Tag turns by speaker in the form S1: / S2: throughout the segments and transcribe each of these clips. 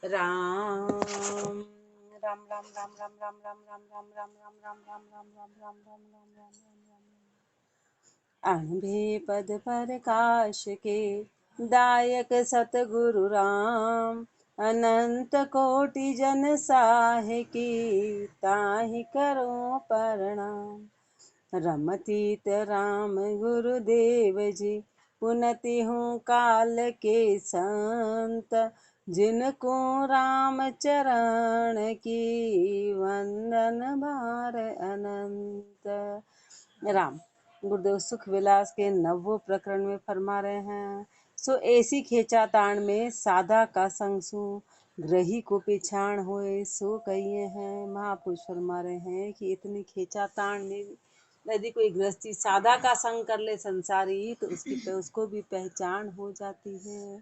S1: राम राम राम राम राम राम राम राम राम राम राम राम राम राम राम राम राम राम राम राम। अनभे पद प्रकाश के दायक सतगुरु राम, अनंत कोटि जन साहे की ताहि करो प्रणाम। रमतीत राम गुरुदेव जी, पुनति हूँ काल के संत, जिनको राम चरण की वंदन भार अनंत। राम गुरुदेव सुख विलास के नवो प्रकरण में फरमा रहे हैं, सो ऐसी खेचा ताण में साधा का संग सु, ग्रही को पिछाण होए सो कहिए हैं। महापुरुष फरमा रहे हैं कि इतनी खेचा ताण में यदि कोई गृहस्थी साधा का संग कर ले संसारी, तो उसको भी पहचान हो जाती है।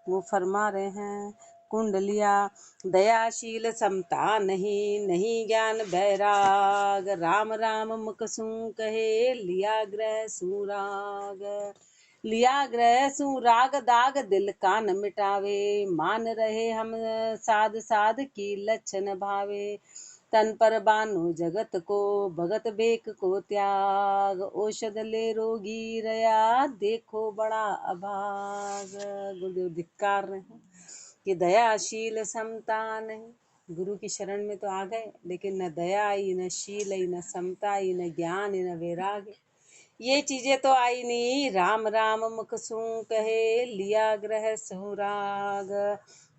S1: वो फरमा रहे हैं, कुंडलिया दयाशील समता नहीं, नहीं ज्ञान बैराग, राम राम मुख सू कहे लिया ग्रह सुराग। लिया ग्रह सुराग दाग दिल का न मिटावे, मान रहे हम साध साध की लक्षण भावे। तन पर बानो जगत को भगत बेक को त्याग, औषध ले रोगी रया देखो बड़ा अभाग। गुरुदेव धिक्कार रहे हैं कि दयाशील समता नहीं। गुरु की शरण में तो आ गए, लेकिन न दया आई, न शील आई, न समता आई, न ज्ञान न वैराग, ये चीजें तो आई नहीं। राम राम मुख सू कहे लिया ग्रह सुराग।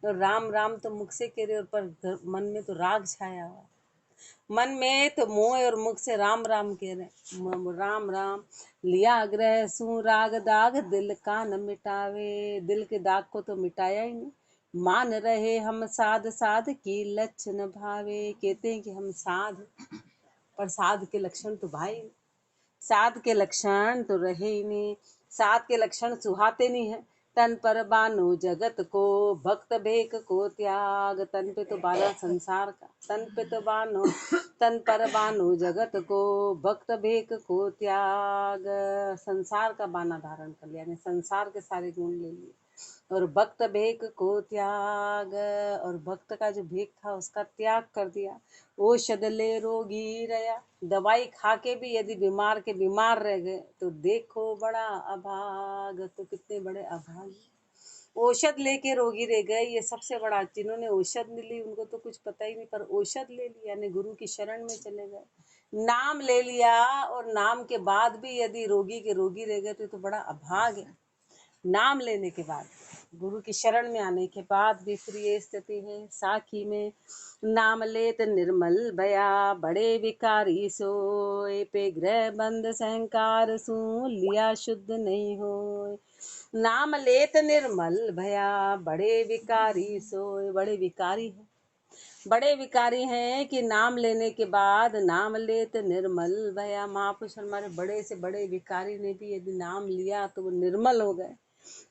S1: तो राम राम तो मुख से कह रहे, पर मन में तो राग छाया हुआ। मन में तो मोह और मुख से राम राम कह रहे, राम राम। लिया ग्रह सुराग दाग दिल का न मिटावे, दिल के दाग को तो मिटाया ही नहीं। मान रहे हम साध साध की लक्षण भावे, कहते हैं कि हम साध, पर साध के लक्षण तो भाई, साध के लक्षण तो रहे ही नहीं। साध के लक्षण सुहाते नहीं है। तन पर बानो जगत को भक्त भेक को त्याग, तन पे तो बाना संसार का, तन पे तो बानो, तन पर बानो जगत को भक्त भेक को त्याग। संसार का बाना धारण कर लिया, संसार के सारे गुण ले लिए, और भक्त भेक को त्याग, और भक्त का जो भेक था उसका त्याग कर दिया। औषध ले रोगी रया, दवाई खा के भी यदि बीमार के बीमार रह गए तो देखो बड़ा अभाग। तो कितने बड़े अभाग, औषध लेके रोगी रह गए, ये सबसे बड़ा। जिन्होंने औषध नहीं ली उनको तो कुछ पता ही नहीं, पर औषध ले लिया, यानी गुरु की शरण में चले गए, नाम ले लिया, और नाम के बाद भी यदि रोगी के रोगी रह गए तो बड़ा अभाग है। नाम लेने के बाद, गुरु की शरण में आने के बाद भी फिर ये स्थिति है। साखी में नाम लेत निर्मल भया, बड़े विकारी सोए, पे ग्रह बंद सहंकार सू लिया शुद्ध नहीं होए। नाम लेत निर्मल भया, बड़े विकारी सोए, बड़े विकारी है, बड़े विकारी हैं कि नाम लेने के बाद नाम लेत निर्मल भया। महापुरुष हमारे बड़े से बड़े विकारी ने भी यदि नाम लिया तो वो निर्मल हो गए।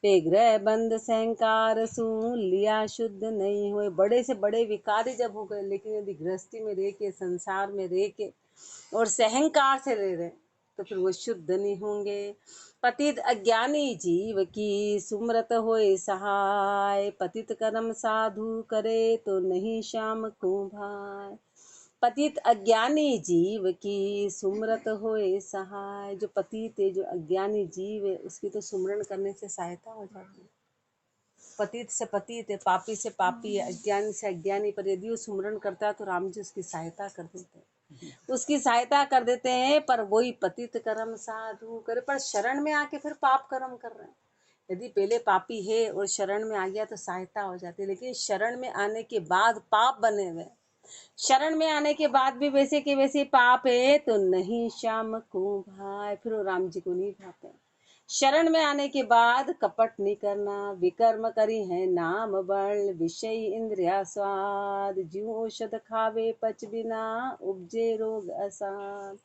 S1: पे ग्रह बंद सहंकार सू लिया शुद्ध नहीं हुए, बड़े से बड़े विकारी जब हो गए, लेकिन यदि गृहस्थी में रह के, संसार में रह के और सहंकार से ले रहे तो फिर वो शुद्ध नहीं होंगे। पतित अज्ञानी जीव की सुमरत होए सहाय, पतित कर्म साधु करे तो नहीं श्याम को भाई। पतित अज्ञानी जीव की सुमरत होए सहाय, जो पतित है, जो अज्ञानी जीव है, उसकी तो सुमरण करने से सहायता हो जाती है। पतित से पतित है, पापी से पापी है, अज्ञानी से अज्ञानी, पर यदि वो सुमरण करता है तो राम जी उसकी सहायता कर देते हैं, उसकी सहायता कर देते हैं। पर वही पतित कर्म साधु करे, पर शरण में आके फिर पाप कर्म कर रहे हैं। यदि पहले पापी है और शरण में आ गया तो सहायता हो जाती है, लेकिन शरण में आने के बाद पाप बने हुए, शरण में आने के बाद भी वैसे के वैसे पाप है तो नहीं श्याम को भाई, फिर वो राम जी को नहीं भाते। शरण में आने के बाद कपट नहीं करना, विकर्म करी है नाम बल, विषय इंद्रिया स्वाद, जीव औषध खावे पच बिना, उपजे रोग आसान।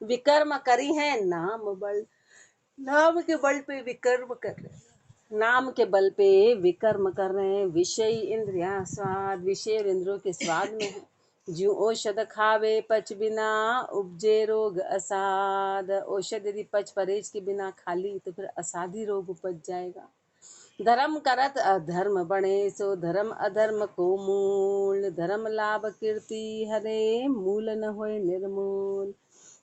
S1: विकर्म करी है नाम बल, नाम के बल पे विकर्म कर रहे हैं, नाम के बल पे विकर्म कर रहे हैं। विषय इंद्रिया स्वाद, विषय इंद्रियों के स्वाद में है। जो औषध खावे पच बिना, उपजे रोग असाद। औषध यदि पच परहेज के बिना खा ली तो फिर असाधी रोग उपज जाएगा। धर्म करत अधर्म बने सो धर्म अधर्म को मूल। धर्म लाभ कीर्ति हरे मूल न होय निर्मूल।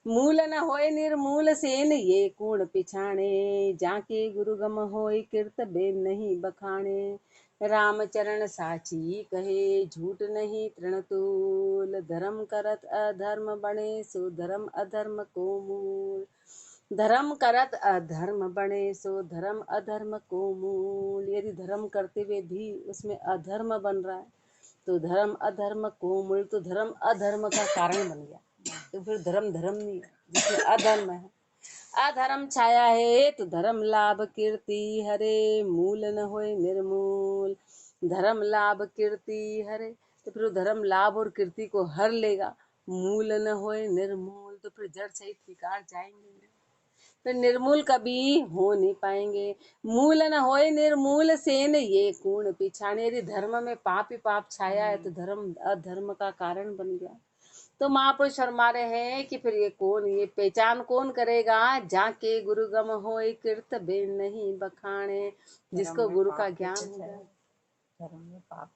S1: मूल न होय निर्मूल सेन ये कूण पिछाणे। जाके गुरु गम होय कीर्त बेन नहीं बखाणे। राम चरण साची कहे झूठ नहीं तृणतूल। धर्म करत अधर्म बने सो धर्म अधर्म को मूल। धर्म करत अधर्म बने सो धर्म अधर्म को मूल। यदि धर्म करते हुए भी उसमें अधर्म बन रहा है तो धर्म अधर्म को मूल, तो धर्म अधर्म का कारण बन गया। तो फिर धर्म धर्म नहीं है, जिसमें अधर्म है। अधर्म छाया है तो धर्म लाभ कीर्ति हरे मूल न होए निर्मूल। धर्म लाभ कीर्ति हरे, तो फिर धर्म लाभ और कीर्ति को हर लेगा। मूल न होए निर्मूल, तो फिर जड़ सहित विकार जाएंगे, फिर निर्मूल कभी हो नहीं पाएंगे। मूल न होए निर्मूल सेन ये कूण पिछाने। यदि धर्म में पाप ही पाप छाया है तो धर्म अधर्म का कारण बन गया। तो महापुरुष फरमा रहे हैं कि फिर ये कौन, ये पहचान कौन करेगा? जाके गुरु गम होए कीर्त बेन नहीं बखाने। जिसको गुरु का ज्ञान हो गया।
S2: धर्म में पाप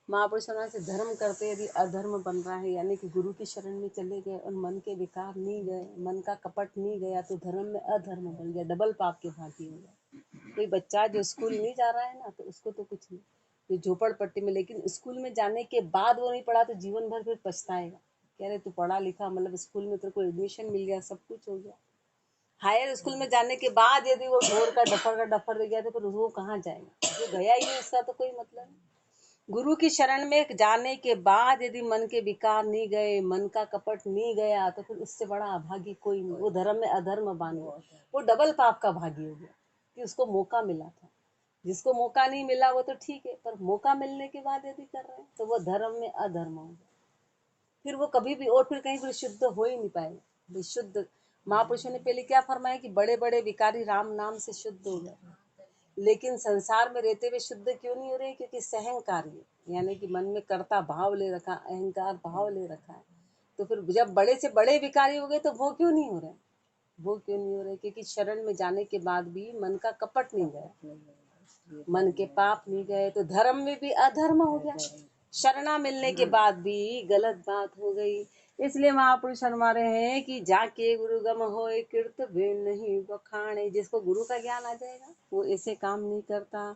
S1: महापुरुष से धर्म करते यदि अधर्म बन रहा है, यानी कि गुरु की शरण में चले गए और मन के विकार नहीं गए, मन का कपट नहीं गया, तो धर्म में अधर्म बन गया, डबल पाप के भागी हो गया। कोई बच्चा जो स्कूल नहीं जा रहा है ना, तो उसको तो कुछ नहीं, जो झोपड़पट्टी में, लेकिन स्कूल में जाने के बाद वो नहीं पढ़ा तो जीवन भर फिर पछताएगा। कह रहे तू पढ़ा लिखा, मतलब स्कूल में तेरे को एडमिशन मिल गया, सब कुछ हो गया। हायर स्कूल में जाने के बाद यदि वो ढोर का डफर दे गया तो फिर वो कहाँ जाएगा? जो गया ही नहीं उसका तो कोई मतलब नहीं। गुरु की शरण में जाने के बाद यदि मन के विकार नहीं गए, मन का कपट नहीं गया, तो फिर उससे बड़ा अभागी कोई नहीं। वो धर्म में अधर्म बान गया, वो डबल पाप का भागी हो गया कि उसको मौका मिला था। जिसको मौका नहीं मिला वो तो ठीक है, पर मौका मिलने के बाद यदि कर रहे हैं तो वो धर्म में अधर्म हो गया। फिर वो कभी भी और फिर कहीं भी शुद्ध हो ही नहीं पाएगा। विशुद्ध महापुरुषों ने पहले क्या फरमाया कि बड़े बड़े विकारी राम नाम से शुद्ध हो गए, लेकिन संसार में रहते हुए शुद्ध क्यों नहीं हो रहे? क्योंकि सहंकारी, यानी कि मन में कर्ता भाव ले रखा, अहंकार भाव ले रखा है। तो फिर जब बड़े से बड़े विकारी हो गए तो वो क्यों नहीं हो रहे? वो क्यों नहीं हो रहे? क्योंकि शरण में जाने के बाद भी मन का कपट नहीं गया, मन के पाप नहीं गए, तो धर्म में भी अधर्म हो गया। शरणा मिलने के बाद भी गलत बात हो गई। इसलिए महापुरुष फरमा रहे हैं कि जाके गुरु गम होए कीर्त बेन नहीं बखाने। जिसको गुरु का ज्ञान आ जाएगा वो ऐसे काम नहीं करता।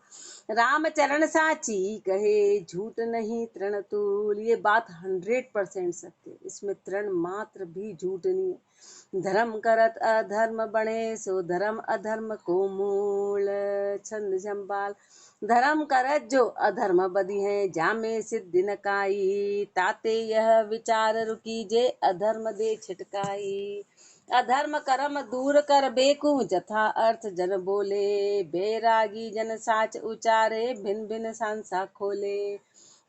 S1: राम चरण साची कहे झूठ नहीं तृणतूल। ये बात 100% सत्य, इसमें तृण मात्र भी झूठ नहीं है। धर्म करत अधर्म बने सो धर्म अधर्म को मूल। छंद जम्बाल। धर्म करत जो अधर्म बदी है, जामे सिद्धि न काई। ताते यह विचार रुकी जे अधर्म दे छिटकाई। अधर्म कर्म दूर कर बेकू जथा अर्थ जन बोले। बैरागी जन साच उचारे भिन भिन सांसा खोले।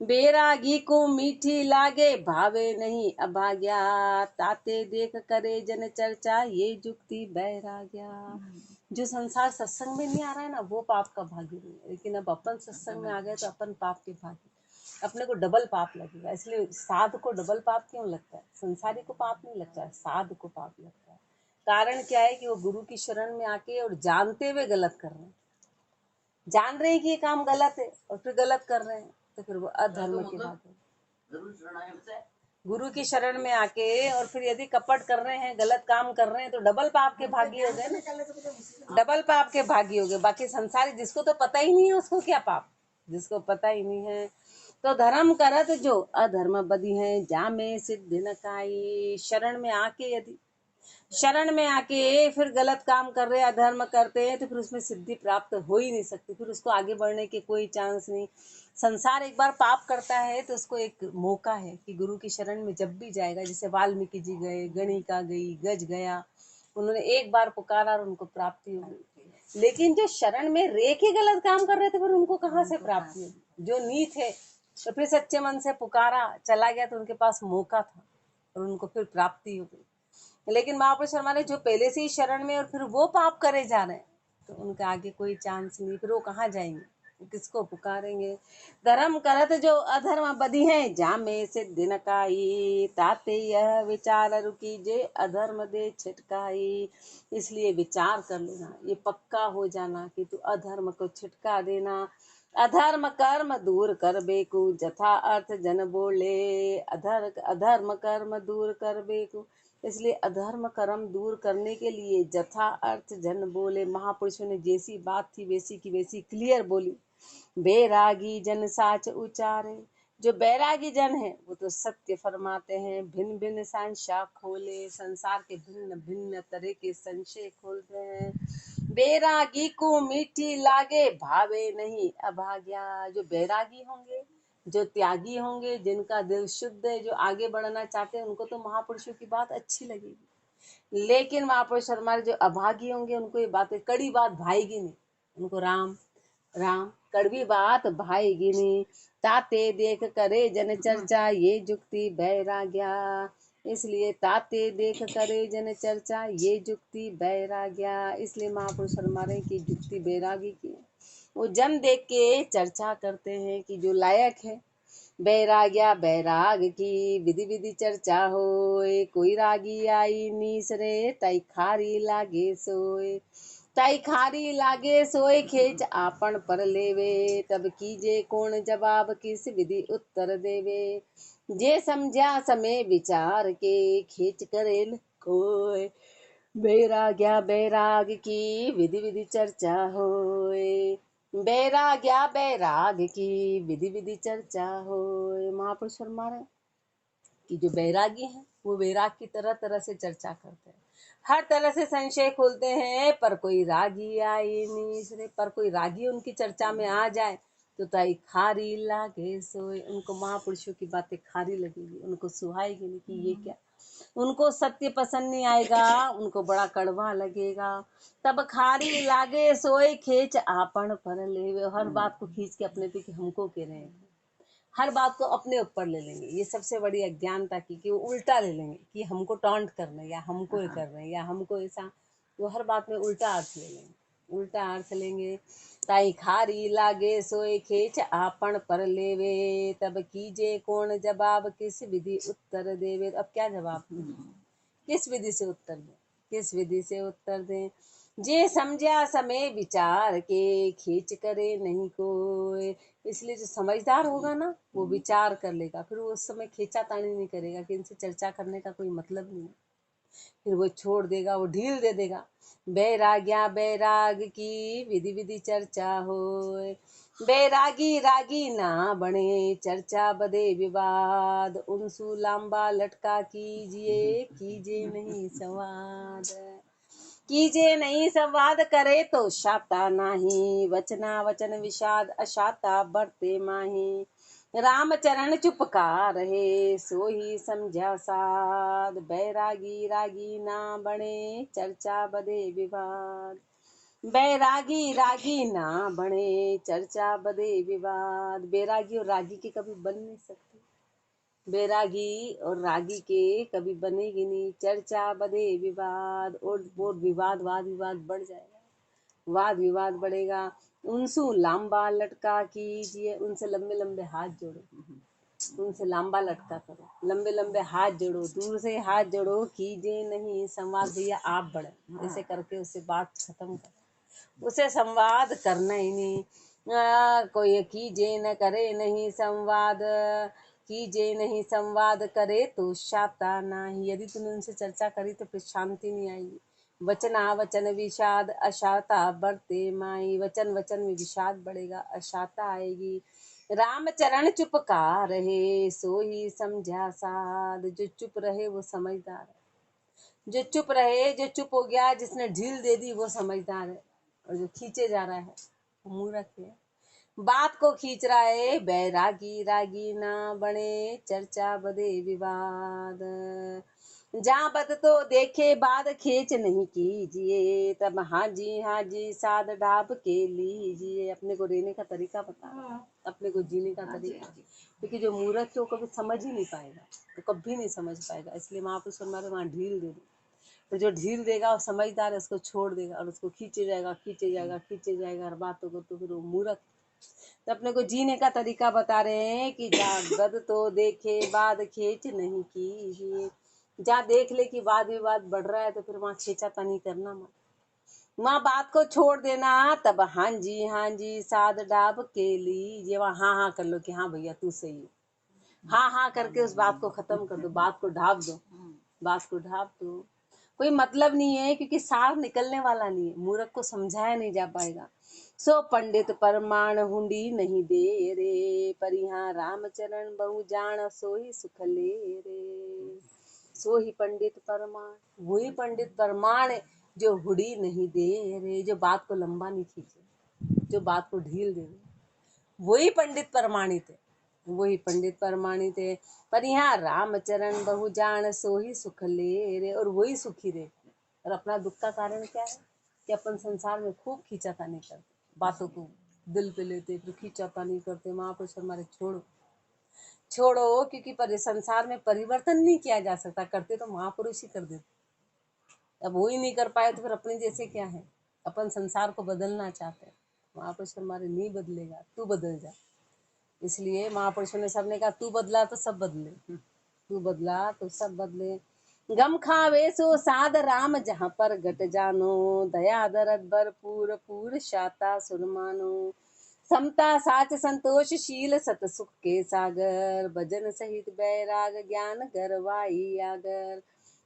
S1: बैरागी को मीठी लागे भावे नहीं अभाग्या। ताते देख करे जन चर्चा ये जुक्ति बैराग्या। जो संसार सत्संग में नहीं आ रहा है ना वो पाप का भागी नहीं है, लेकिन अब अपन सत्संग में आ गए तो अपन पाप के भागी, अपने को डबल पाप लगेगा। इसलिए साधु को डबल पाप क्यों लगता है? संसारी को पाप नहीं लगता है, साधु को पाप लगता है। कारण क्या है कि वो गुरु की शरण में आके और जानते हुए गलत कर रहे हैं, जान रहे हैं कि ये काम गलत है और फिर गलत कर रहे हैं, तो फिर वो अधर्म के भागी। गुरु की शरण में आके और फिर यदि कपट कर रहे हैं, गलत काम कर रहे हैं, तो डबल पाप के भागी हो गए ना, डबल पाप के भागी हो गए। बाकी संसारी जिसको तो पता ही नहीं है उसको क्या पाप, जिसको पता ही नहीं है। तो धर्म करत जो अधर्म बदी है, जामे सिद्धि न काई। शरण में आके यदि शरण में आके फिर गलत काम कर रहे, अधर्म करते हैं, तो फिर उसमें सिद्धि प्राप्त हो ही नहीं सकती, फिर उसको आगे बढ़ने के कोई चांस नहीं। संसार एक बार पाप करता है तो उसको एक मौका है कि गुरु की शरण में जब भी जाएगा, जैसे वाल्मीकि जी गए, गणिका गई, गज गया, उन्होंने एक बार पुकारा और उनको प्राप्ति हो गई। लेकिन जो शरण में रह के गलत काम कर रहे थे फिर उनको कहाँ से प्राप्ति होगी? जो नहीं थे तो फिर सच्चे मन से पुकारा, चला गया, तो उनके पास मौका था और उनको फिर प्राप्ति हो गई। लेकिन महापुरुष शर्मा ने जो पहले से ही शरण में और फिर वो पाप करे जा रहे हैं, तो उनका आगे कोई चांस नहीं, फिर वो कहाँ जाएंगे? किसको पुकारेंगे। धर्म करत जो अधर्म बदी है, जामे सिद्ध न काई, ताते यह विचार रुकी जे अधर्म दे छिटकाई। इसलिए विचार कर लेना, ये पक्का हो जाना कि तू अधर्म को छिटका देना। अधर्म कर्म दूर कर बेकू, जथा अर्थ जन बोले, अधर्म कर्म दूर कर बेकू। इसलिए अधर्म कर्म दूर करने के लिए जथा अर्थ जन बोले, महापुरुषों ने जैसी बात थी वैसी की वैसी क्लियर बोली। बैरागी जन साच उचारे, जो बैरागी जन है वो तो सत्य फरमाते हैं। भिन्न भिन्न संशय खोले, संसार के भिन्न भिन्न तरह के संशय खोलते हैं। बैरागी को मीठी लागे, भावे नहीं अभाग्या। जो बैरागी होंगे, जो त्यागी होंगे, जिनका दिल शुद्ध है, जो आगे बढ़ना चाहते हैं, उनको तो महापुरुषों की बात अच्छी लगेगी। लेकिन महापुरुष हमारे जो अभागी होंगे, उनको ये बातें कड़ी बात भाएगी नहीं। उनको राम राम कड़वी बात भाएगी नहीं। ताते देख करे जन चर्चा, ये जुक्ति बैराग्या। इसलिए ताते देख करे जन चर्चा, ये जुक्ति बैराग्या। इसलिए महापुरुष हमारे की जुक्ति बैरागी की। वो जन देख के चर्चा करते हैं कि जो लायक है। बैराग्या बैराग की विधि विधि चर्चा होए, कोई रागी आई नीसरे, तई खारी लागे सोए। ताई खारी लागे सोए, खेच आपन पर लेवे, तब कीजे कौन जवाब किस विधि उत्तर देवे। जे समझा समय विचार के, खेच करेल कोय। बैराग्या बैराग की विधि विधि चर्चा होए, बैराग्या बैराग की विधि विधि चर्चा होए। महापुरुष फरमा रहे कि जो बैरागी हैं वो बैराग की तरह तरह से चर्चा करते हैं, हर तरह से संशय खोलते हैं। पर कोई रागी आई नहीं, पर कोई रागी उनकी चर्चा में आ जाए तो ताई खारी लागे सोए। उनको महापुरुषों की बातें खारी लगेगी, उनको सुहाएगी नहीं कि ये क्या। उनको सत्य पसंद नहीं आएगा, उनको बड़ा कड़वा लगेगा। तब खारी लागे सोए, खेच आपन पर ले। हर बात को खींच के अपने पे कि हमको कह रहे हैं, हर बात को अपने ऊपर ले लेंगे। ये सबसे बड़ी अज्ञानता की कि वो उल्टा ले लेंगे कि हमको टॉन्ट करना है या हमको ये कर रहे हैं या हमको ऐसा। वो हर बात में उल्टा अर्थ ले लेंगे, उल्टा अर्थ लेंगे। ताई खारी लागे सोए, खेच आपन पर लेवे, तब कीजे कौन जवाब किस विधि उत्तर देवे। अब क्या जवाब दें, किस विधि से उत्तर दें, किस विधि से उत्तर दें। जे समझा समय विचार के, खींच करे नहीं कोई। इसलिए जो समझदार होगा ना वो विचार कर लेगा, फिर वो उस समय खींचा तानी नहीं करेगा कि इनसे चर्चा करने का कोई मतलब नहीं है। फिर वो छोड़ देगा, वो ढील दे देगा। बैराग्या बैराग की विधि विधि चर्चा होए, बैरागी रागी ना बने, चर्चा बदे विवाद। उनसु लांबा लटका कीजिए, कीजिए नहीं संवाद। कीजे नहीं संवाद करे तो शाता नाही, वचना वचन विषाद अशाता बरते माही। राम चरण चुपका रहे, सो ही समझा साध। बैरागी रागी ना बने, चर्चा बदे विवाद। बैरागी रागी ना बने, चर्चा बदे विवाद। बैरागी और रागी के कभी बन नहीं सकते, बैरागी और रागी के कभी बनेगी नहीं। चर्चा बदे विवाद, और वो विवाद वाद विवाद बढ़ जाएगा, वाद विवाद बढ़ेगा। उनसु लांबा लटका कीजिए, उनसे लंबे लंबे हाथ जोड़ो, उनसे लंबा लटका करो, लंबे लंबे हाथ जोड़ो, दूर से हाथ जोड़ो। कीजिए नहीं संवाद, भैया आप बढ़े, ऐसे करके उससे बात खत्म करो, उसे संवाद करना ही नहीं। कोई कीजिए न करे नहीं संवाद, कीजिए नहीं संवाद करे तो शाता नहीं। यदि तुमने उनसे चर्चा करी तो फिर शांति नहीं आएगी। वचना वचन विषाद अशाता बरते माई, वचन वचन में विषाद बढ़ेगा, अशाता आएगी। राम चरण चुप का रहे, सो ही समझा साध। जो चुप रहे वो समझदार है, जो चुप रहे, जो चुप हो गया, जिसने ढील दे दी वो समझदार है। और जो खींचे जा रहा है वो मूर्ख है, बात को खींच रहा है। बैरागी रागी ना बने, चर्चा बदे विवाद। जहाँ बद तो देखे बाद खेच नहीं कीजिए, तब हाँ जी साध ढाब के लीजिए। अपने को रहने का तरीका बता, अपने को जीने का तरीका, क्योंकि जो मूर्ख है वो कभी समझ ही नहीं पाएगा, वो कभी नहीं समझ पाएगा। इसलिए महापुरुष हमारे वहाँ ढील दे दो, तो जो ढील देगा वो समझदार है, उसको छोड़ देगा और उसको खींचे जाएगा खींचे जाएगा खींचे जाएगा हर बातों को, तो फिर वो मूर्ख तो अपने को जीने का तरीका बता रहे हैं कि जागद तो देखे बाद खेच नहीं की। जहाँ देख ले कि वाद विवाद बढ़ रहा है तो फिर वहां खींचातानी करना मत, वहां बात को छोड़ देना। तब हाँ जी साध डाब के लीजिए, वहां हाँ हाँ कर लो कि हाँ भैया तू सही है, हाँ हाँ करके उस बात को खत्म कर दो, बात को ढाप दो, बात को ढाप दो। कोई मतलब नहीं है, क्योंकि सार निकलने वाला नहीं है, मूर्ख को समझाया नहीं जा पाएगा। सो पंडित परमाण हुंडी नहीं दे रे, पर यहाँ रामचरण बहु जान सोई सुख ले रे। सो ही पंडित परमाण, वही पंडित परमाण है जो हुडी नहीं दे रे, जो बात को लंबा नहीं खींचे, जो बात को ढील दे, वही पंडित प्रमाणित है, वही पंडित प्रमाणित है। पर यहाँ रामचरण बहु जान सो ही सुख ले रे, और वही सुखी रे। और अपना दुख का कारण क्या है कि अपन संसार में खूब खींचातानी करते, बातों को दिल पे लेते, फिर खींचातानी करते। महापुरुष हमारे छोड़ो छोड़ो, क्योंकि संसार में परिवर्तन नहीं किया जा सकता, करते तो महापुरुष ही कर देते। अब वो ही नहीं कर पाए तो फिर अपने जैसे क्या है। अपन संसार को बदलना चाहते हैं, महापुरुष हमारे नहीं बदलेगा, तू बदल जा। इसलिए महापुरुषों ने सबने कहा तू बदला तो सब बदले, तू बदला तो सब बदले। गम खावे सो साध राम जहाँ पर घट जानो, दया दरद भरपूर पूर शाता सुरमानो। समता साच संतोष शील सत सुख के सागर, भजन सहित बैराग ज्ञान गरवाई आगर।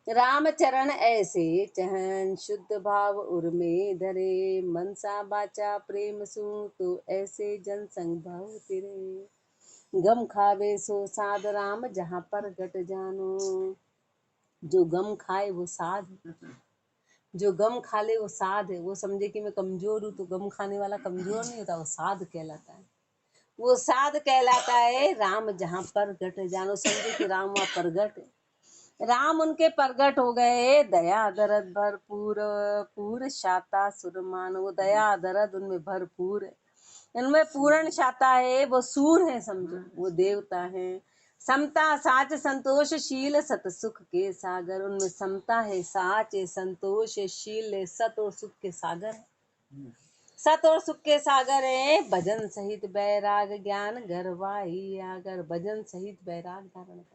S1: राम चरण ऐसे चहन शुद्ध भाव उर्मे धरे, मनसा बाचा प्रेम सु तो ऐसे जन संग भाव तिरे। गम खावे सो साध राम जहाँ पर घट जानो, जो गम खाए वो साध, जो गम खा ले वो साध है। वो समझे कि मैं कमजोर हूँ, तो गम खाने वाला कमजोर नहीं होता, वो साध कहलाता है, वो साध कहलाता है। राम जहाँ पर घट जानो, समझे कि राम वहाँ प्रगट है, राम उनके प्रगट हो गए। दया दरद भरपूर पूर शाता सुरमान, वो दया दरद उनमें भरपूर है, इनमें पूर्ण शाता है, वो सूर है, समझो वो देवता है। समता साच संतोष शील सत सुख के सागर, उनमें समता है, साच है, संतोष है, शील है, सत और सुख के सागर है, सत और सुख के सागर है। भजन सहित बैराग ज्ञान गरवाही आगर, भजन सहित बैराग धारण कर,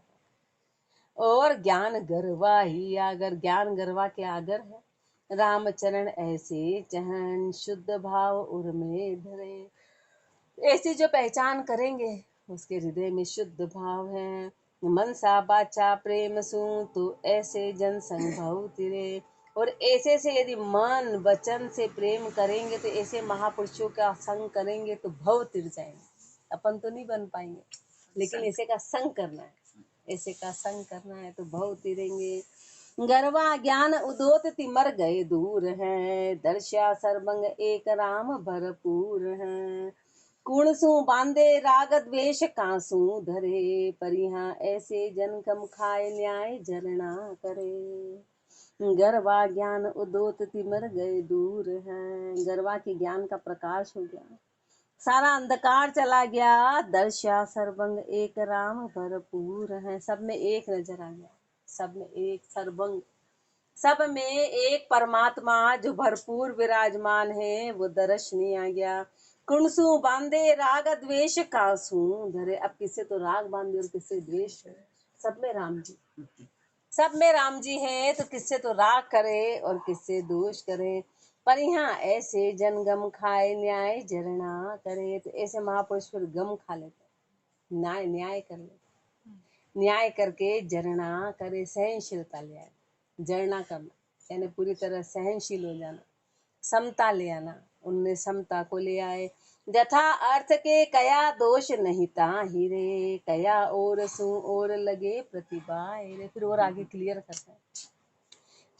S1: और ज्ञान गरवा ही आगर, ज्ञान गरवा के आगर है। रामचरण ऐसे चहन शुद्ध भाव उर्मे धरे, ऐसी जो पहचान करेंगे उसके हृदय में शुद्ध भाव है। मनसा बाचा प्रेम सु तो ऐसे जन संग भाव तिरे, और ऐसे से यदि मन वचन से प्रेम करेंगे तो ऐसे महापुरुषों का संग करेंगे तो भव तिर जाएंगे। अपन तो नहीं बन पाएंगे, लेकिन ऐसे का संग करना है, ऐसे का संग करना है तो भव तिरेंगे। गर्वा ज्ञान उदोत तिमर गए दूर है, दर्शा सर्वंग एक राम भरपूर है। कुणसु बांधे राग द्वेष कासू धरे, परिहा ऐसे जन कम खाए न्याय जरना करे। गर्वा ज्ञान उदोत तिमर गए दूर है, गर्वा के ज्ञान का प्रकाश हो गया, सारा अंधकार चला गया। दर्शा सर्वंग एक राम भरपूर है, सब में एक नजर आ गया, सब में एक सर्वंग, सब में एक परमात्मा जो भरपूर विराजमान है, वो दर्शनी आ गया। कुणसु बांधे राग द्वेष कासू धरे, अब किसे तो राग बांधे और किसे द्वेष है, सब में राम जी, सब में राम जी है, तो किससे तो राग करे और किससे दोष करे। पर यहाँ ऐसे जन गम खाए न्याय जरना करे, तो ऐसे महापुरुष फिर गम खा लेते, न्याय कर लेते, न्याय करके जरना करे, सहनशीलता ले आए, जरना करना यानी पूरी तरह सहनशील हो जाना, समता ले आना, उनने समता को ले आए। जथा अर्थ के कया दोष नहीं ताहि रे, कया और सु और लगे प्रतिभा रे, फिर और आगे क्लियर करता है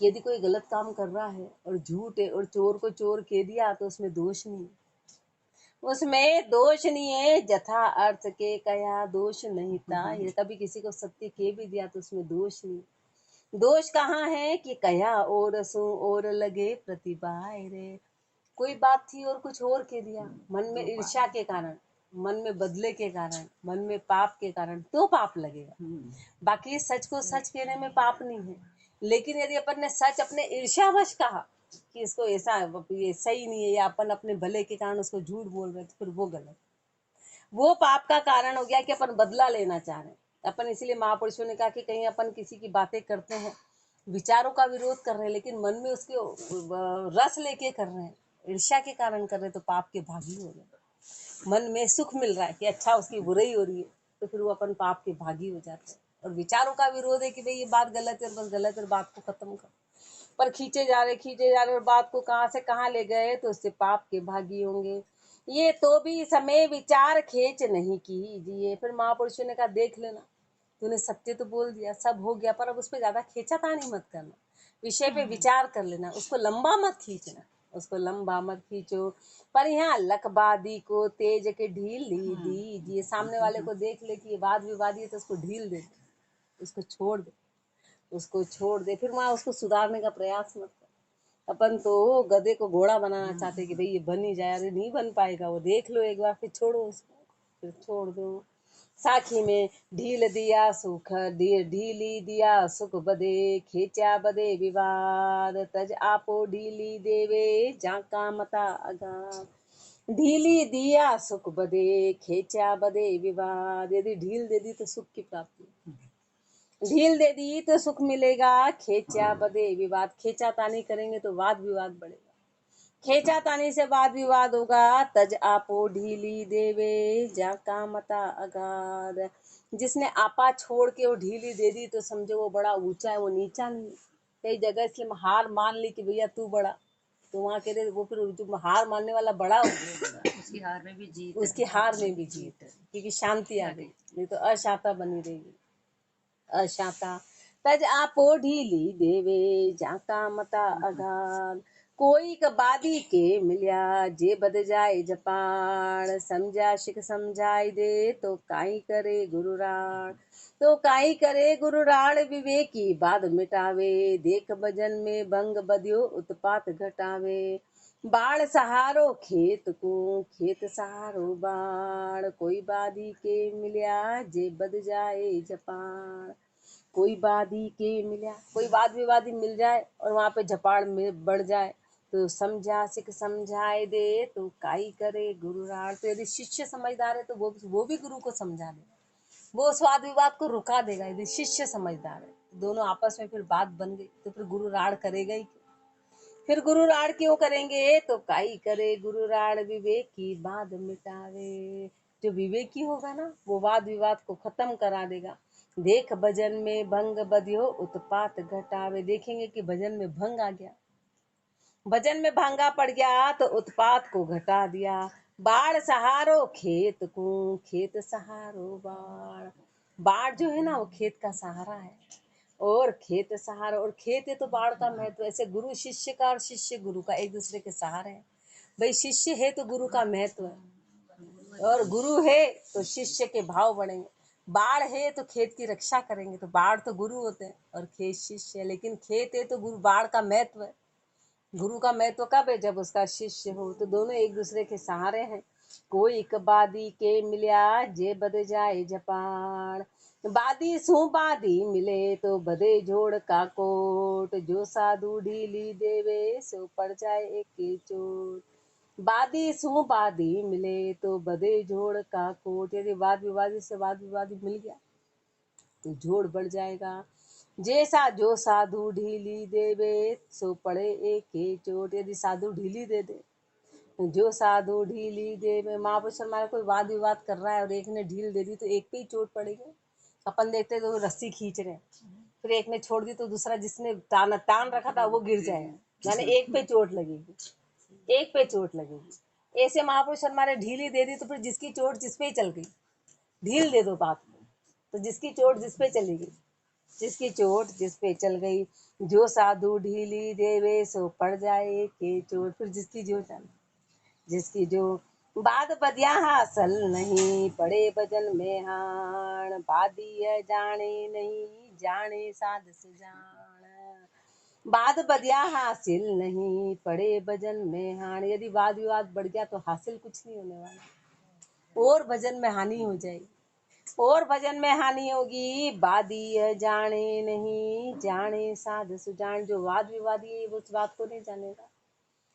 S1: कि यदि कोई गलत काम कर रहा है और झूठ है और चोर को चोर कह दिया तो उसमें दोष नहीं, उसमें दोष नहीं है। जथा अर्थ के कया दोष नहीं ताहि, कभी किसी को सत्य कह भी दिया तो उसमें दोष नहीं, दोष कहाँ है कि कया और सु और लगे प्रतिभा रे, कोई बात थी और कुछ और कह दिया, मन में ईर्ष्या के कारण, मन में बदले के कारण, मन में पाप के कारण, तो पाप लगेगा। बाकी सच को सच कहने में पाप नहीं है, लेकिन यदि अपन ने सच अपने ईर्ष्यावश कहा कि इसको ऐसा ये सही नहीं है, या अपन अपने भले के कारण उसको झूठ बोल रहे, तो फिर वो गलत, वो पाप का कारण हो गया कि अपन बदला लेना चाह रहे हैं अपन। इसीलिए महापुरुषों ने कहा कि कहीं अपन किसी की बातें करते हैं, विचारों का विरोध कर रहे हैं, लेकिन मन में उसके रस लेके कर रहे हैं, ईर्ष्या के कारण कर रहे हैं, तो पाप के भागी हो गए। मन में सुख मिल रहा है कि अच्छा उसकी बुराई हो रही है, तो फिर वो अपन पाप के भागी हो जाते हैं। और विचारों का विरोध है कि भाई ये बात गलत है, बस गलत है, बात को खत्म कर, पर खींचे जा रहे और बात को कहाँ से कहाँ ले गए, तो उससे पाप के भागी होंगे। ये तो भी समय विचार खेच नहीं कीजिए। फिर महापुरुषों ने कहा देख लेना, तूने सत्य तो बोल दिया, सब हो गया, पर अब उस पर ज्यादा खींचातानी मत करना, विषय पे विचार कर लेना, उसको लंबा मत खींचना, उसको लंबा मत खींचो। पर यहाँ लकबादी को तेज के ढील दीजिए। सामने वाले को देख ले कि ये वाद विवादी है, तो उसको ढील दे, उसको छोड़ दे, उसको छोड़ दे। फिर वहां उसको सुधारने का प्रयास मत कर। अपन तो गधे को घोड़ा बनाना चाहते कि भाई ये बन ही जाए, अरे नहीं बन पाएगा, वो देख लो एक बार, फिर छोड़ो उसको, फिर छोड़ दो। साखी में ढील दिया सुख ढीली दिया सुख बदे, खेचा बदे विवाद, तज आपो ढीली देवे जाका मता अगा। ढीली दिया सुख बदे, खेचा बदे विवाद। यदि ढील दे दी तो सुख की प्राप्ति, ढील दे दी तो सुख मिलेगा, खेचा बदे विवाद। खेचा तानी करेंगे तो वाद विवाद बढ़ेगा, खेचा तानी से वाद विवाद होगा। तज आपो ढीली देवे जाका मता अगाध। जिसने आपा छोड़ के वो ढीली दे दी, तो समझो वो बड़ा ऊंचा है, वो नीचा नहीं। कई जगह इसलिए हार मान ली कि भैया तू बड़ा, तो वहां कह रहे वो फिर जो हार मानने वाला बड़ा हो गया,
S2: उसकी हार में भी जीत,
S1: उसकी हार में भी जीत है, क्योंकि शांति आ गई, नहीं तो अशांता बनी रहेगी, अशांता। तज आपो ढीली देवे जाका मता अगाध। कोई कबादी के मिल्या जे बद जाए जपान, समझा शिख समझाई दे तो काई करे गुरुराण। तो काई करे गुरुराण, विवेकी बाद मिटावे, देख भजन में भंग बदियो उत्पात घटावे। बाण सहारो खेत को खेत सहारो बाण, कोई बादी के मिल्या जे बद जाए जपान। कोई वादी के मिला, कोई वाद विवादी मिल जाए और वहां पे झपाड़ में बढ़ जाए, तो समझा सिख समझाए दे तो काई करे गुरुराण। तो यदि शिष्य समझदार है तो वो भी गुरु को समझा देगा, वो उस वाद विवाद को रुका देगा। यदि शिष्य समझदार है, दोनों आपस में फिर बात बन गई, तो फिर गुरु राड़ करेगा ही। फिर गुरु राड़ क्यों करेंगे, तो काई करे गुरु राड़, विवेक की बात मिटावे। जो विवेकी होगा ना, वो वाद विवाद को खत्म करा देगा। देख भजन में भंग बधियो उत्पात घटावे। देखेंगे कि भजन में भंग आ गया, भजन में भांगा पड़ गया, तो उत्पात को घटा दिया। बाढ़ सहारो खेत को खेत सहारो बाढ़। बाढ़ जो है ना, वो खेत का सहारा है, और खेत सहारा, और खेत है तो बाढ़ का महत्व। ऐसे गुरु शिष्य का और शिष्य गुरु का एक दूसरे के सहारे हैं। भाई शिष्य है तो गुरु का महत्व है, और गुरु है तो शिष्य के भाव बढ़ेंगे। बाढ़ है तो खेत की रक्षा करेंगे, तो बाढ़ तो गुरु होते हैं और खेत शिष्य है। लेकिन खेत है तो गुरु, बाढ़ का महत्व है। गुरु का महत्व कब है, जब उसका शिष्य हो। तो दोनों एक दूसरे के सहारे हैं। कोई एक बादी के मिल्या जे बद जाए जपान, बादी सू बादी मिले तो बदे जोड़ का कोट, जो साधु ढीली देवे सो पड़ जाए एक चोट। बादी सू बादी मिले तो बदे जोड़ का कोट। यदि वाद विवादी से वाद विवादी मिल गया तो जोड़ बढ़ जाएगा। जैसा जो साधु ढीली देवे सो पड़े एक चोट। यदि साधु ढीली दे दे, जो साधु ढीली देवे, महापुरुष हमारा कोई वाद विवाद कर रहा है और एक ने ढील दे दी, तो एक पे ही चोट पड़ेगी। अपन देखते तो रस्सी खींच रहे हैं, फिर एक ने छोड़ दी तो दूसरा जिसने तान रखा था वो गिर जाएगा, यानी एक पे चोट लगेगी, एक पे चोट लगेगी। ऐसे महापुरुष हमारे ढीली दे दी, तो फिर जिसकी चोट जिस पे ही चल गई। ढील दे दो बात को, तो जिसकी चोट जिस पे चली गई, जिसकी चोट जिस पे चल गई। जो साधु ढीली देवे सो पड़ जाए के चोट। फिर जिसकी जो चल, जिसकी जो बाद बदिया हासिल नहीं, पड़े भजन में हाण, बादी है जाने नहीं, जाने साध सुजान। बाद बदिया हासिल नहीं, पड़े भजन में हाण। यदि वाद विवाद बढ़ गया तो हासिल कुछ नहीं होने वाला, और भजन में हानि हो जाएगी, और भजन में हानि होगी। वादी जाने नहीं, जाने साध सुजान। जो वाद विवादी है वो उस बात को नहीं जानेगा,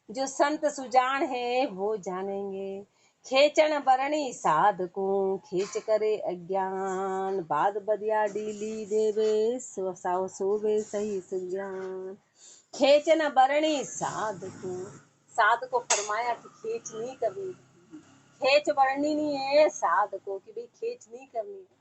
S1: जो संत सुजान है वो जानेंगे। खेचन बरणी साधको खेच करे अज्ञान, बाद बदिया डीली देवे साव सोवे सही सुज्ञान। खेचन बरणी साधको, साध को फरमाया कि खेच नहीं करनी, खेच बरनी नहीं है साध को कि भाई खेच नहीं करनी है।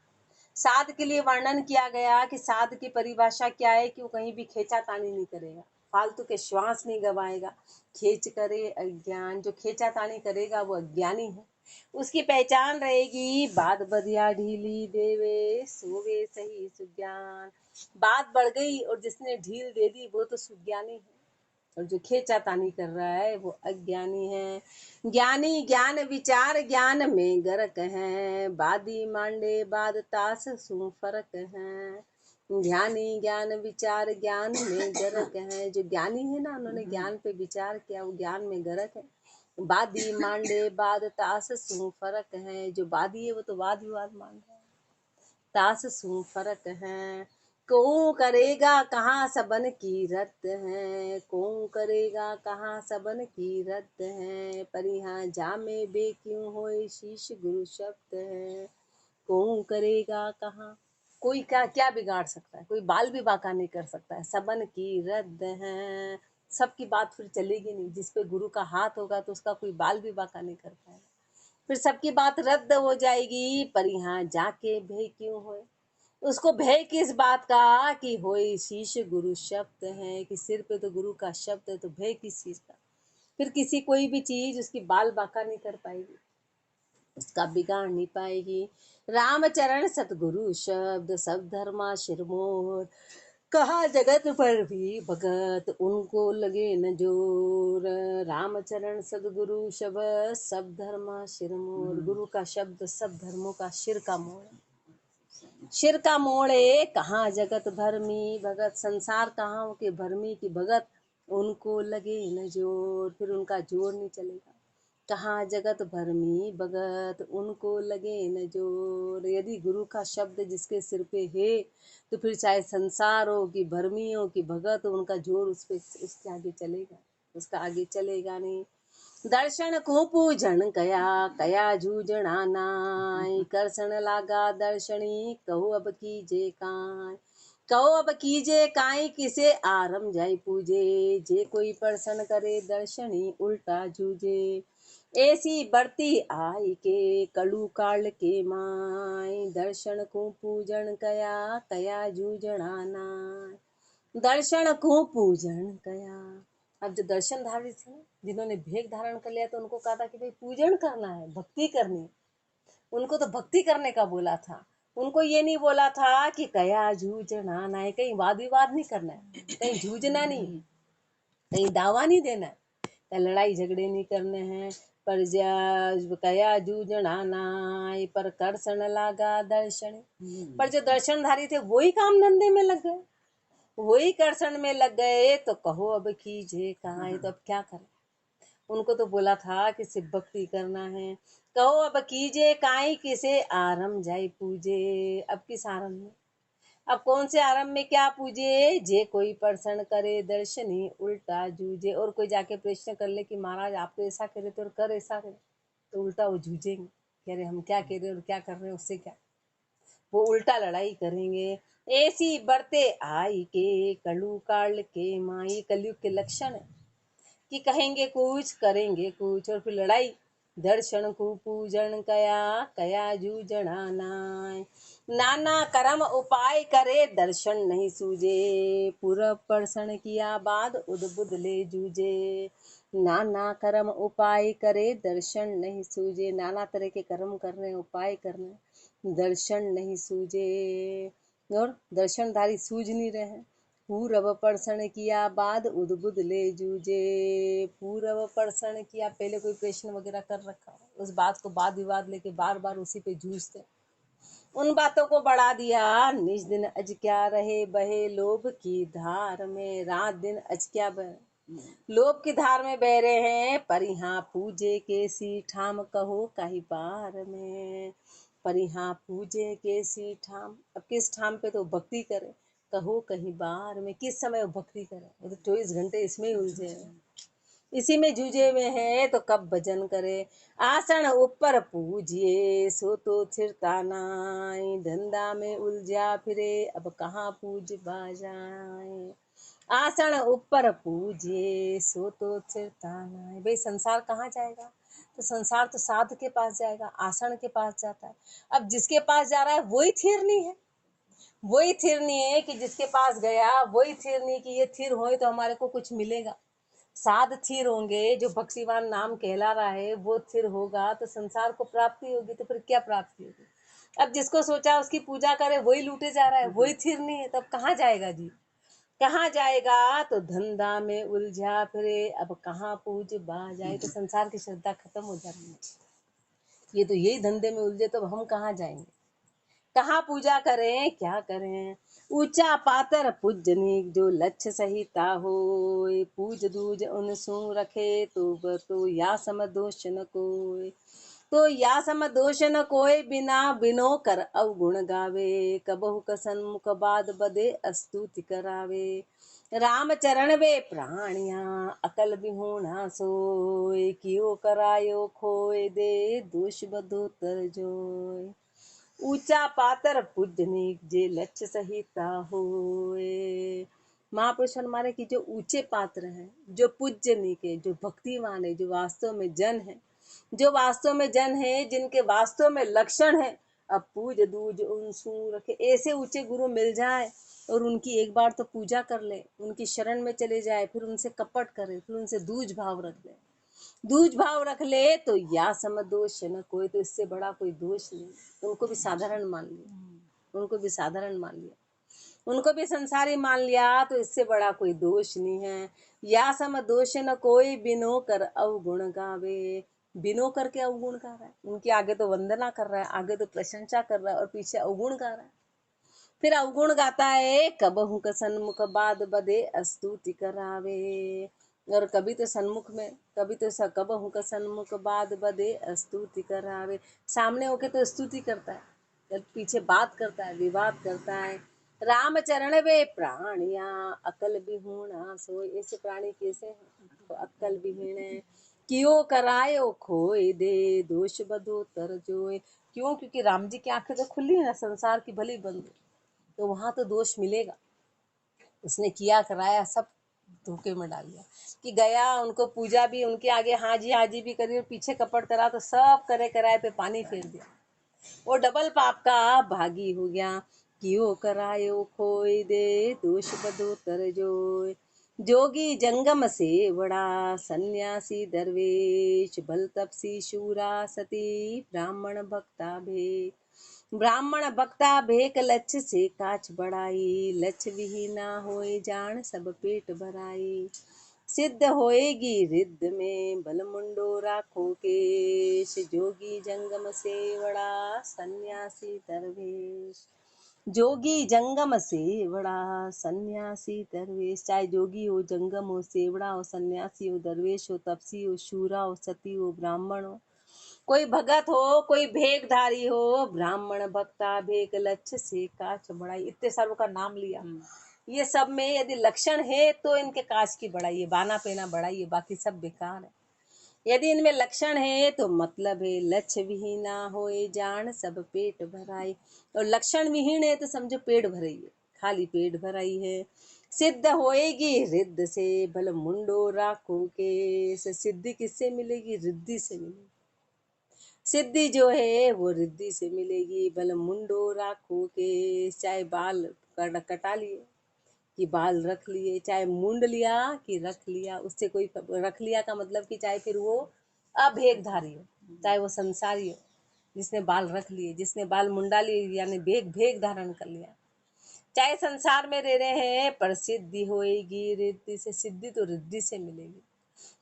S1: साध के लिए वर्णन किया गया कि साध की परिभाषा क्या है कि वो कहीं भी खेचा तानी नहीं करेगा, फालतू के श्वास नहीं गवाएगा। खेच करे अज्ञान, जो खेचा तानी करेगा वो अज्ञानी है। उसकी पहचान रहेगी बात बदिया ढीली देवे सोवे सही सुज्ञान। बात बढ़ गई और जिसने ढील दे दी वो तो सुज्ञानी है, और जो खेचा तानी कर रहा है वो अज्ञानी है। ज्ञानी ज्ञान विचार ज्ञान में गरक है, बादी मांडे बाद तास सु फरक है। ध्यानी ज्ञान विचार ज्ञान में गरक है, जो ज्ञानी है ना उन्होंने ज्ञान पे विचार किया, वो ज्ञान में गरक है। बादी मांडे बाद तास सु फरक है, जो बादी है वो तो वाद विवाद मान रहा है। तास सु फरक है। कौन करेगा कहाँ सबन की रत है, कौन करेगा कहाँ सबन की रत है। पर यहाँ जामे बे क्यों होए शीश गुरु शब्द है। कौन करेगा कहाँ, कोई क्या बिगाड़ सकता है, कोई बाल भी बाका नहीं कर सकता है। सबन की रद्द है, सबकी बात फिर चलेगी नहीं। जिस पे गुरु का हाथ होगा तो उसका कोई बाल भी बाका नहीं कर पाएगा, फिर सबकी बात रद्द हो जाएगी। पर यहाँ जाके भय क्यों होए, उसको भय किस बात का कि होए शीश गुरु शब्द है, कि सिर पे तो गुरु का शब्द है, तो भय किस चीज का। फिर किसी कोई भी चीज उसकी बाल बाका नहीं कर पाएगी, उसका बिगाड़ नहीं पाएगी। रामचरण सतगुरु शब्द सब धर्मा शिरमोर, कहा जगत पर भी भगत उनको लगे न जोर। रामचरण सदगुरु शब्द सब धर्मा शिरमोर, गुरु का शब्द सब धर्मों का शिर का मोड़, शिर का मोड़े। कहाँ जगत भरमी भगत, संसार कहाँ के भरमी की भगत उनको लगे न जोर, फिर उनका जोर नहीं चलेगा। कहाँ जगत भरमी भगत उनको लगे न जोर। यदि गुरु का शब्द जिसके सिर पे है तो फिर चाहे संसार हो कि भरमी हो कि भगत हो, उनका जोर उस पे उसके आगे चलेगा, उसका आगे चलेगा नहीं। दर्शन को पूजन कया कया जूझना नाय, करसन लागा दर्शनी कहो अब कीजे काय। कहो अब कीजे काय किसे आरम जाय पूजे, जे कोई प्रसन करे दर्शनी उल्टा जूझे। ऐसी बढ़ती आई के कलु काल के माय, दर्शन को पूजन कया कया जूझना नाय। दर्शन को पूजन कया, अब जो दर्शनधारी थे जिन्होंने भेद धारण कर लिया तो उनको कहा था कि भाई पूजन करना है, भक्ति करनी है। उनको तो भक्ति करने का बोला था, उनको ये नहीं बोला था कि कया जूझना ना है, कहीं वाद विवाद नहीं करना है, कहीं जूझना नहीं, कहीं दावा नहीं देना है, कहीं लड़ाई झगड़े नहीं करने हैं। पर कया जूझना नाय, पर करसन लागा दर्शन। पर जो दर्शनधारी थे वही काम धंधे में लग गए, वही करसन में लग गए, तो कहो अब कीजिए कहाँ है, तो अब क्या करें। उनको तो बोला था कि सिर्फ भक्ति करना है। कहो अब कीजिए काई किसे आरम जाए पूजे, अब किस आरम में, अब कौन से आरम में क्या पूजे। जे कोई प्रश्न करे दर्शनी उल्टा जूझे, और कोई जाके प्रश्न कर ले कि महाराज आप तो ऐसा करे तो और कर ऐसा करे, तो उल्टा वो जूझेंगे कि अरे हम क्या कह रहे और क्या कर रहे हैं, उससे क्या, वो उल्टा लड़ाई करेंगे। ऐसी बढ़ते आई के कलु काल के माई, कलयुग के लक्षण है कि कहेंगे कुछ करेंगे कुछ और फिर लड़ाई। दर्शन को पूजन कया कया जूझना नाय, नाना कर्म उपाय करे दर्शन नहीं सूझे। पूरा प्रश्न किया बाद उद्बुद ले जूझे, नाना कर्म उपाय करे दर्शन नहीं सूझे। नाना तरह के कर्म कर रहे हैं, उपाय कर रहे हैं, दर्शन नहीं सूझे, और दर्शनधारी सूझ नहीं रहे हैं। पूर्व प्रश्न किया बाद उद्बुद ले जूझे, पूर्व प्रश्न किया, पहले कोई प्रश्न वगैरह कर रखा, उस बात को वाद विवाद लेके बार बार उसी पे जूझते, उन बातों को बढ़ा दिया। निज दिन अज क्या रहे बहे लोभ की धार में, रात दिन अज क्या बहे, लोभ की धार में बह रहे हैं। पर यहाँ पूजे के सी ठाम कहो कहीं पार में, पर यहाँ पूजे के सी ठाम, अब किस ठाम पे तो भक्ति करे, कहो कहीं बार में, किस समय वो भक्ति करे, वो तो 24 घंटे इसमें ही उलझे हैं, इसी में जूझे में है तो कब भजन करे। आसन ऊपर पूजिए सो तो थिरता नाय, धंधा में उलझा फिरे अब कहाँ पूज बाजाए। आसन ऊपर पूजिए सो तो थिरता नाय। भाई संसार कहाँ जाएगा, तो संसार तो साध के पास जाएगा, आसन के पास जाता है। अब जिसके पास जा रहा है वही थिरनी है, वही थिरनी है कि जिसके पास गया वही थिरनी कि ये थिर होए तो हमारे को कुछ मिलेगा। साध थिर होंगे, जो भक्तिवान नाम कहला रहा है वो थिर होगा तो संसार को प्राप्ति होगी, तो फिर क्या प्राप्ति होगी। अब जिसको सोचा उसकी पूजा करे वही लूटे जा रहा है, वही थिर नहीं है, तब कहाँ जाएगा जी, कहाँ जाएगा। तो धंधा में उलझा फिरे अब कहाँ पूज बा जाए। तो संसार की श्रद्धा खत्म हो जाती है, ये तो यही धंधे में उलझे तो हम कहाँ जाएंगे, कहाँ पूजा करें क्या करें। ऊंचा पातर पूजनिक जो लक्ष्य सहिता हो, पूज दूज उन सु रखे तो या सम दोष न कोय। तो या सम दोष न कोय बिना बिनो कर अवगुण गावे, कबहु कसन्मुख बाद बदे स्तुति करावे। राम चरण वे प्राणिया अकल बिहूणा सोय, कियो करायो खोय दे दोष बदोतर जोय। ऊंचा पातर पूजनिक जे लक्ष्य सहिता होए। महापुरुष हमारे की जो ऊंचे पात्र हैं, जो पूजनिक है, जो भक्तिमान है, जो वास्तव में जन है, जो वास्तव में जन है, जिनके वास्तव में लक्षण है, अब पूज दूज उनसू रखे। ऐसे ऊंचे गुरु मिल जाए और उनकी एक बार तो पूजा कर ले, उनकी शरण में चले जाए, फिर उनसे कपट करे, फिर उनसे दूज भाव रख ले, दूज भाव रख ले तो या सम दोष न कोई। तो इससे बड़ा कोई दोष नहीं, उनको भी साधारण मान लिया, उनको भी साधारण मान लिया, उनको भी संसारी मान लिया, तो इससे बड़ा कोई दोष नहीं है। या सम दोष न कोई बिनो कर अवगुण गावे। बिनो करके अवगुण गा रहा है, उनके आगे तो वंदना कर रहा है, आगे तो प्रशंसा कर रहा है और पीछे अवगुण गा रहा है। फिर अवगुण गाता है कबहु का सन्मुख बाद बदे स्तुति करावे। और कभी तो सन्मुख में, कभी तो कबहु का सन्मुख बाद बदे स्तुति करावे। सामने होके तो स्तुति करता है, जब पीछे बात करता है, विवाद करता है। राम चरण वे प्राणिया अकल बिहूणा सोय। ऐसे प्राणी कैसे हैं, तो अक्कल विहीन है। क्यों करायो खोए दे दोष बधो तर जोय। क्यों, क्योंकि राम जी की आंखें तो खुली है ना, संसार की भली बंद, तो वहां तो दोष मिलेगा। उसने किया कराया सब धोखे में डाल दिया, कि गया उनको पूजा भी उनके आगे हाँ जी भी करी और पीछे कपट करा, तो सब करे कराए पे पानी फेर दिया, वो डबल पाप का भागी हो गया। कियो करायो खोई दे दोष बदो तर जोय। जोगी जंगम से बड़ा सन्यासी दरवेश, बल तपसी शूरा सती ब्राह्मण भक्ता भेद। ब्राह्मण भक्ता भेक लक्ष्य से काच बढ़ाई, लक्ष्य विहीना होए जान सब पेट भराई। सिद्ध होएगी रिद्ध में बल मुंडो राखो केश, जोगी जंगम से बड़ा सन्यासी दरवेश। जोगी जंगम सेवड़ा सन्यासी दरवेश। चाहे जोगी हो, जंगम हो, सेवड़ा हो, सन्यासी हो, दरवेश हो, तपसी हो, शूरा हो, सती हो, ब्राह्मण हो, कोई भगत हो, कोई भेकधारी हो, ब्राह्मण भक्ता भेक लक्ष्य से काच बढ़ाई। इतने सर्व का नाम लिया, ये सब में यदि लक्षण है तो इनके काच की बढ़ाई है, बाना पेना बढ़ाई है, बाकी सब बेकार है। यदि इनमें लक्षण है तो मतलब है लक्ष्य विहीना होए जान सब पेट भराई। और लक्षण विहीन है तो समझो पेट भराई है, खाली पेट भराई है। सिद्ध होएगी रिद्ध से भल मुंडो राखो के। सिद्धि किससे मिलेगी, रिद्धि से मिलेगी। सिद्धि जो है वो रिद्धि से मिलेगी। भल मुंडो राखो के, चाहे बाल कटा लिए कि बाल रख लिए, चाहे मुंड लिया कि रख लिया, उससे कोई रख लिया का मतलब कि चाहे फिर वो अभेकधारी हो, चाहे वो संसारी हो, जिसने बाल रख लिए, जिसने बाल मुंडा लिए यानी भेक धारण कर लिया, चाहे संसार में रह रहे हैं, पर सिद्धि होएगी रिद्धि से। सिद्धि तो रिद्धि से मिलेगी।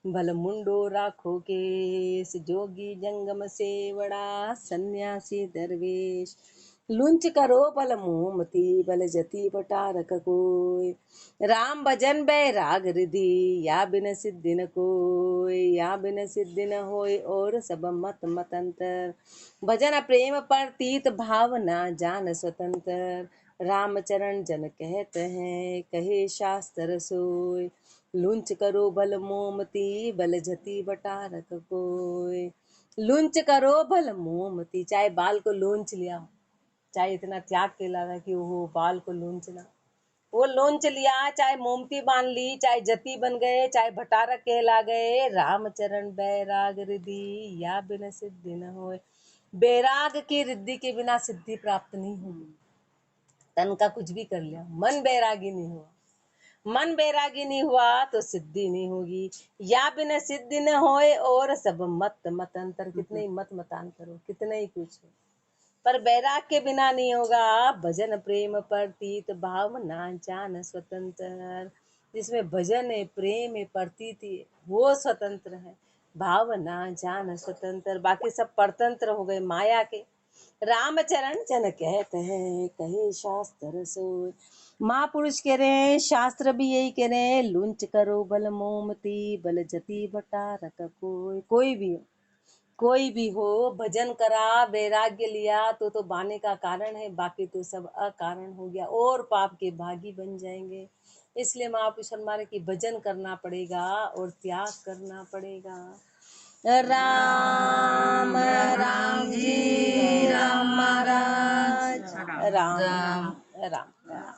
S1: भल मुंडो राखो केस, जोगी जंगम से बड़ा सन्यासी दरवेश। लुंच करो बल मोमती बल जति बटारक कोय, राम भजन बैराग रिधि या बिन सिद्धि न कोय। या बिन सिद्धि न होय और सब मत मतंतर, भजन प्रेम प्रतीत भावना जान स्वतंत्र। रामचरण जन कहते हैं कहे शास्त्र सोय, लुंच करो भल मोमती बल जति बटारक कोय। लुंच करो भल मोमती, चाहे बाल को लूंच लिया, चाहे इतना त्याग के लगा कि वो बाल को लूंचना, वो लूंच लिया, चाहे मोमती बांध ली, चाहे जति बन गए, चाहे भटारक कहला गए। रामचरण बैराग रिद्धि या बिन सिद्धि न होए। बैराग की रिद्धि के बिना सिद्धि प्राप्त नहीं होगी। तन का कुछ भी कर लिया, मन बैरागी नहीं हुआ, मन बैरागी नहीं हुआ तो सिद्धि नहीं होगी। या बिन सिद्धि न होए और सब मत मतंतर, कितने ही मत मतांतर हो, कितने ही कुछ हो, पर बैराग के बिना नहीं होगा। भजन प्रेम प्रतीत भाव ना जान स्वतंत्र, जिसमें भजन है, प्रेम है, प्रतीति है, वो स्वतंत्र है। भाव ना जान स्वतंत्र, बाकी सब परतंत्र हो गए माया के। रामचरण जन कहते हैं कहे शास्त्र सोय। महापुरुष कह रहे हैं, शास्त्र भी यही कह रहे हैं, लुंच करो बल मोमती बल जति बटारक कोय। कोई भी हो, कोई भी हो, भजन करा, वैराग्य लिया तो बाने का कारण है, बाकी तो सब अकारण हो गया और पाप के भागी बन जाएंगे। इसलिए महापुरुष हमारे की भजन करना पड़ेगा और त्याग करना पड़ेगा। राम राम जी राम महाराज राम राम राम।